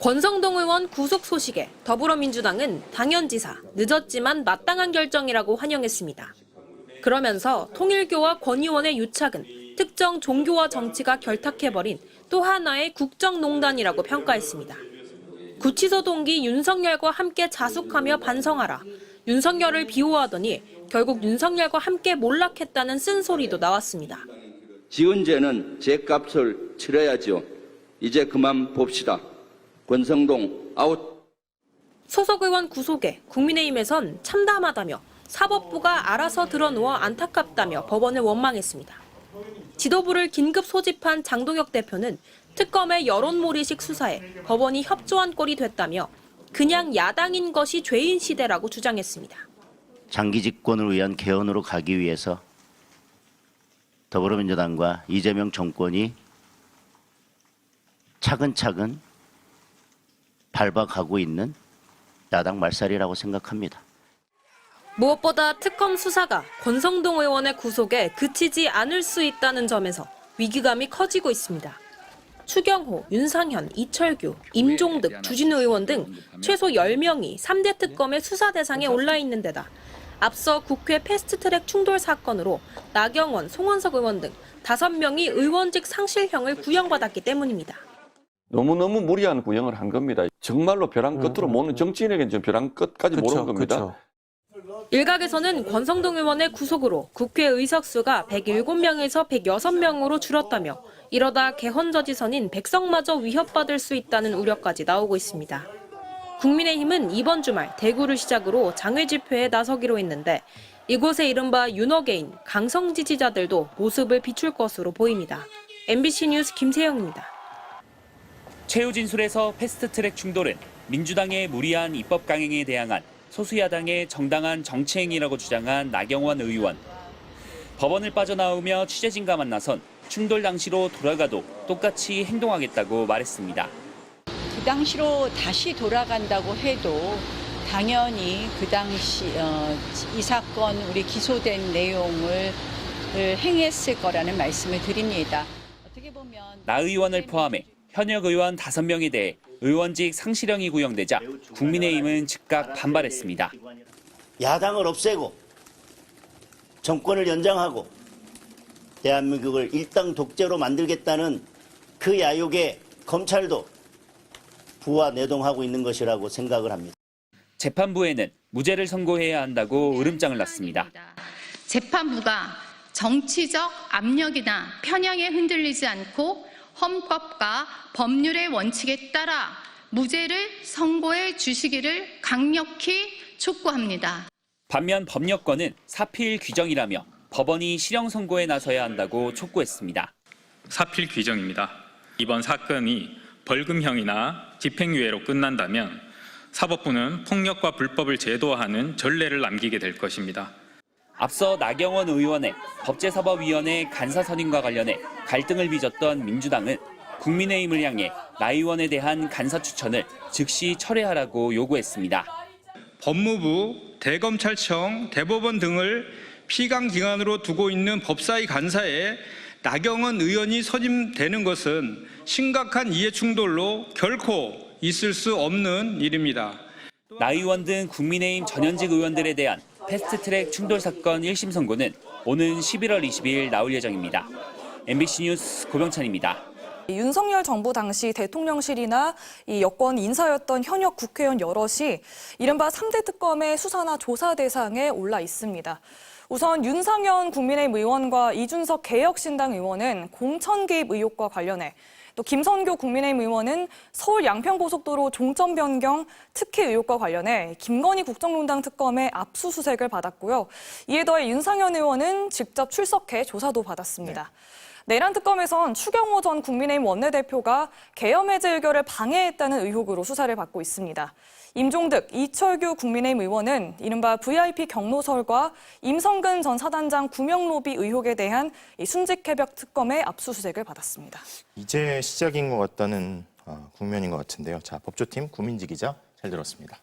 권성동 의원 구속 소식에 더불어민주당은 당연지사, 늦었지만 마땅한 결정이라고 환영했습니다. 그러면서 통일교와 권 의원의 유착은 특정 종교와 정치가 결탁해버린 또 하나의 국정농단이라고 평가했습니다. 구치소 동기 윤석열과 함께 자숙하며 반성하라. 윤석열을 비호하더니 결국 윤석열과 함께 몰락했다는 쓴소리도 나왔습니다. 지은 죄는 죄값을 치러야죠. 이제 그만 봅시다. 권성동 아웃. 소속 의원 구속에 국민의힘에선 참담하다며 사법부가 알아서 드러누워 안타깝다며 법원을 원망했습니다. 지도부를 긴급 소집한 장동혁 대표는 특검의 여론몰이식 수사에 법원이 협조한 꼴이 됐다며 그냥 야당인 것이 죄인 시대라고 주장했습니다. 장기 집권을 위한 개헌으로 가기 위해서 더불어민주당과 이재명 정권이 차근차근 밟아가고 있는 야당 말살이라고 생각합니다. 무엇보다 특검 수사가 권성동 의원의 구속에 그치지 않을 수 있다는 점에서 위기감이 커지고 있습니다. 추경호, 윤상현, 이철규, 임종득, 주진우 의원 등 최소 10명이 3대 특검의 수사 대상에 올라 있는 데다 앞서 국회 패스트트랙 충돌 사건으로 나경원, 송원석 의원 등 5명이 의원직 상실형을 구형받았기 때문입니다. 너무너무 무리한 구형을 한 겁니다. 정말로 벼랑 끝으로 모는 정치인에게는 좀 벼랑 끝까지 모는 겁니다. 일각에서는 권성동 의원의 구속으로 국회 의석수가 107명에서 106명으로 줄었다며 이러다 개헌저지선인 백석마저 위협받을 수 있다는 우려까지 나오고 있습니다. 국민의힘은 이번 주말 대구를 시작으로 장외 집회에 나서기로 했는데 이곳에 이른바 윤어게인, 강성 지지자들도 모습을 비출 것으로 보입니다. MBC 뉴스 김세영입니다. 최후 진술에서 패스트트랙 충돌은 민주당의 무리한 입법 강행에 대항한 소수야당의 정당한 정치행위라고 주장한 나경원 의원. 법원을 빠져나오며 취재진과 만나선 충돌 당시로 돌아가도 똑같이 행동하겠다고 말했습니다. 그 당시로 다시 돌아간다고 해도 당연히 그 당시 이 사건 우리 기소된 내용을 행했을 거라는 말씀을 드립니다. 어떻게 보면 나 의원을 포함해 현역 의원 5명에 대해 의원직 상실형이 구형되자 국민의힘은 즉각 반발했습니다. 야당을 없애고 정권을 연장하고 대한민국을 일당 독재로 만들겠다는 그 야욕에 검찰도 부와 내동하고 있는 것이라고 생각을 합니다. 재판부에는 무죄를 선고해야 한다고 으름장을 놨습니다. 재판부가 정치적 압력이나 편향에 흔들리지 않고 헌법과 법률의 원칙에 따라 무죄를 선고해 주시기를 강력히 촉구합니다. 반면 법력권은 사필 규정이라며 법원이 실형 선고에 나서야 한다고 촉구했습니다. 사필 규정입니다. 이번 사건이 벌금형이나 집행유예로 끝난다면 사법부는 폭력과 불법을 제도화하는 전례를 남기게 될 것입니다. 앞서 나경원 의원의 법제사법위원회 간사 선임과 관련해 갈등을 빚었던 민주당은 국민의힘을 향해 나 의원에 대한 간사 추천을 즉시 철회하라고 요구했습니다. 법무부, 대검찰청, 대법원 등을 피감기관으로 두고 있는 법사위 간사에 나경원 의원이 선임되는 것은 심각한 이해충돌로 결코 있을 수 없는 일입니다. 나 의원 등 국민의힘 전현직 의원들에 대한 패스트트랙 충돌 사건 1심 선고는 오는 11월 20일 나올 예정입니다. MBC 뉴스 고병찬입니다. 윤석열 정부 당시 대통령실이나 이 여권 인사였던 현역 국회의원 여럿이 이른바 3대 특검의 수사나 조사 대상에 올라 있습니다. 우선 윤상현 국민의힘 의원과 이준석 개혁신당 의원은 공천 개입 의혹과 관련해 또 김선교 국민의힘 의원은 서울 양평고속도로 종점 변경 특혜 의혹과 관련해 김건희 국정농단 특검의 압수수색을 받았고요. 이에 더해 윤상현 의원은 직접 출석해 조사도 받았습니다. 내란 특검에선 추경호 전 국민의힘 원내대표가 계엄 해제 의결을 방해했다는 의혹으로 수사를 받고 있습니다. 임종득, 이철규 국민의힘 의원은 이른바 VIP 경로설과 임성근 전 사단장 구명로비 의혹에 대한 순직해벽 특검의 압수수색을 받았습니다. 이제 시작인 것 같다는 국면인 것 같은데요. 자, 법조팀 구민지 기자 잘 들었습니다.